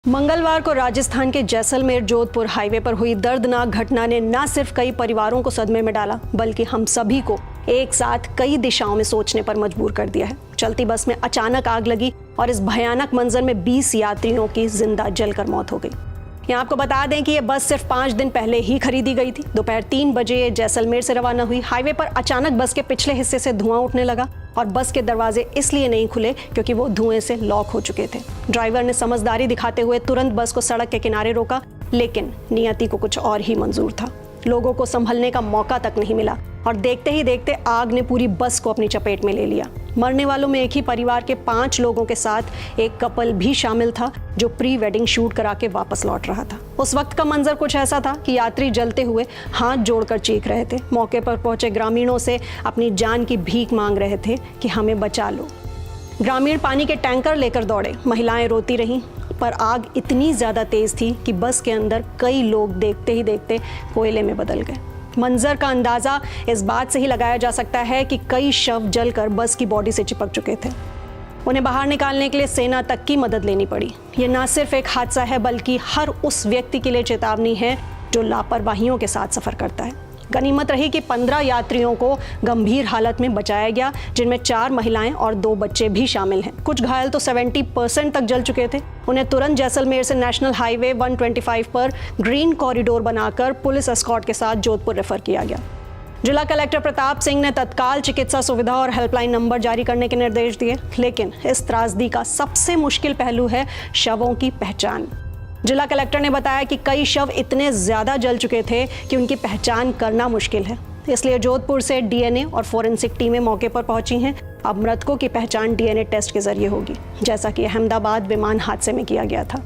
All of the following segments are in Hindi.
मंगलवार को राजस्थान के जैसलमेर जोधपुर हाईवे पर हुई दर्दनाक घटना ने न सिर्फ कई परिवारों को सदमे में डाला, बल्कि हम सभी को एक साथ कई दिशाओं में सोचने पर मजबूर कर दिया है। चलती बस में अचानक आग लगी और इस भयानक मंजर में 20 यात्रियों की जिंदा जलकर मौत हो गई। यहाँ आपको बता दें कि ये बस सिर्फ 5 दिन पहले ही खरीदी गई थी। दोपहर 3 बजे ये जैसलमेर से रवाना हुई। हाईवे पर अचानक बस के पिछले हिस्से से धुआं उठने लगा और बस के दरवाजे इसलिए नहीं खुले क्योंकि वो धुएं से लॉक हो चुके थे। ड्राइवर ने समझदारी दिखाते हुए तुरंत बस को सड़क के किनारे रोका, लेकिन नियति को कुछ और ही मंजूर था। लोगों को संभलने का मौका तक नहीं मिला और देखते ही देखते आग ने पूरी बस को अपनी चपेट में ले लिया। मरने वालों में एक ही परिवार के 5 लोगों के साथ एक कपल भी शामिल था जो प्री वेडिंग शूट करा के वापस लौट रहा था। उस वक्त का मंजर कुछ ऐसा था कि यात्री जलते हुए हाथ जोड़कर चीख रहे थे। मौके पर पहुंचे ग्रामीणों से अपनी जान की भीख मांग रहे थे कि हमें बचा लो। ग्रामीण पानी के टैंकर लेकर दौड़े, महिलाएं रोती रहीं, पर आग इतनी ज़्यादा तेज़ थी कि बस के अंदर कई लोग देखते ही देखते कोयले में बदल गए। मंजर का अंदाज़ा इस बात से ही लगाया जा सकता है कि कई शव जलकर बस की बॉडी से चिपक चुके थे। उन्हें बाहर निकालने के लिए सेना तक की मदद लेनी पड़ी। ये न सिर्फ एक हादसा है, बल्कि हर उस व्यक्ति के लिए चेतावनी है जो लापरवाहियों के साथ सफ़र करता है। गनीमत रही कि 15 यात्रियों को गंभीर हालत में बचाया गया, जिनमें 4 महिलाएं और 2 बच्चे भी शामिल हैं। कुछ घायल तो 70% तक जल चुके थे। उन्हें तुरंत जैसलमेर से नेशनल हाईवे 125 पर ग्रीन कॉरिडोर बनाकर पुलिस एस्कॉर्ट के साथ जोधपुर रेफर किया गया। जिला कलेक्टर प्रताप सिंह ने तत्काल चिकित्सा सुविधा और हेल्पलाइन नंबर जारी करने के निर्देश दिए, लेकिन इस त्रासदी का सबसे मुश्किल पहलू है शवों की पहचान। जिला कलेक्टर ने बताया कि कई शव इतने ज़्यादा जल चुके थे कि उनकी पहचान करना मुश्किल है। इसलिए जोधपुर से डीएनए और फोरेंसिक टीमें मौके पर पहुंची हैं। अब मृतकों की पहचान डीएनए टेस्ट के जरिए होगी, जैसा कि अहमदाबाद विमान हादसे में किया गया था।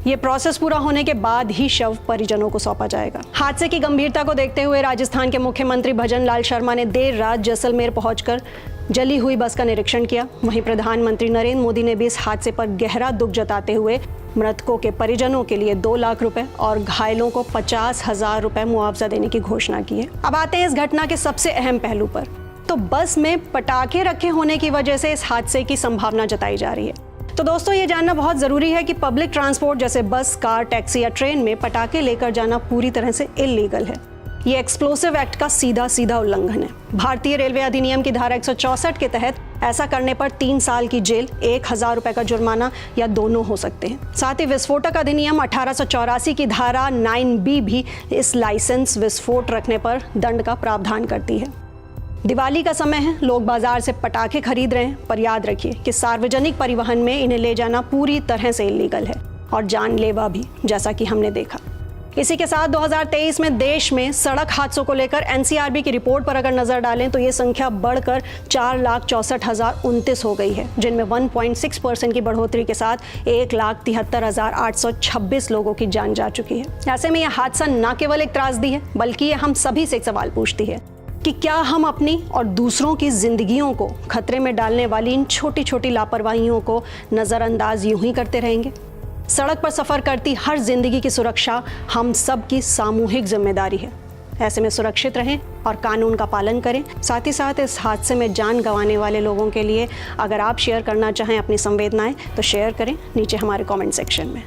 ये प्रोसेस पूरा होने के बाद ही शव परिजनों को सौंपा जाएगा। हादसे की गंभीरता को देखते हुए राजस्थान के मुख्यमंत्री भजन लाल शर्मा ने देर रात जैसलमेर पहुंचकर जली हुई बस का निरीक्षण किया। वहीं प्रधानमंत्री नरेंद्र मोदी ने भी इस हादसे पर गहरा दुख जताते हुए मृतकों के परिजनों के लिए 2 लाख रुपए और घायलों को 50,000 रुपए मुआवजा देने की घोषणा की है। अब आते हैं इस घटना के सबसे अहम पहलू पर। तो बस में पटाखे रखे होने की वजह से इस हादसे की संभावना जताई जा रही है। तो दोस्तों, ये जानना बहुत ज़रूरी है कि पब्लिक ट्रांसपोर्ट जैसे बस, कार, टैक्सी या ट्रेन में पटाखे लेकर जाना पूरी तरह से इल्लीगल है। ये एक्सप्लोसिव एक्ट का सीधा उल्लंघन है। भारतीय रेलवे अधिनियम की धारा 164 के तहत ऐसा करने पर 3 साल की जेल, 1,000 रुपए का जुर्माना या दोनों हो सकते हैं। साथ ही विस्फोटक अधिनियम 1884 की धारा 9B भी इस लाइसेंस विस्फोट रखने पर दंड का प्रावधान करती है। दिवाली का समय है, लोग बाजार से पटाखे खरीद रहे हैं, पर याद रखिए कि सार्वजनिक परिवहन में इन्हें ले जाना पूरी तरह से इल्लीगल है और जानलेवा भी, जैसा कि हमने देखा। इसी के साथ 2023 में देश में सड़क हादसों को लेकर एनसीआरबी की रिपोर्ट पर अगर नजर डालें तो ये संख्या बढ़कर 4,64,029 हो गई है, जिनमें 1.6% की बढ़ोतरी के साथ 1,73,826 लोगों की जान जा चुकी है। ऐसे में यह हादसा न केवल एक त्रासदी है, बल्कि ये हम सभी से एक सवाल पूछती है कि क्या हम अपनी और दूसरों की जिंदगियों को खतरे में डालने वाली इन छोटी छोटी लापरवाहियों को नज़रअंदाज यूं ही करते रहेंगे। सड़क पर सफ़र करती हर जिंदगी की सुरक्षा हम सब की सामूहिक जिम्मेदारी है। ऐसे में सुरक्षित रहें और कानून का पालन करें। साथ ही साथ इस हादसे में जान गंवाने वाले लोगों के लिए अगर आप शेयर करना चाहें अपनी संवेदनाएं तो शेयर करें नीचे हमारे कमेंट सेक्शन में।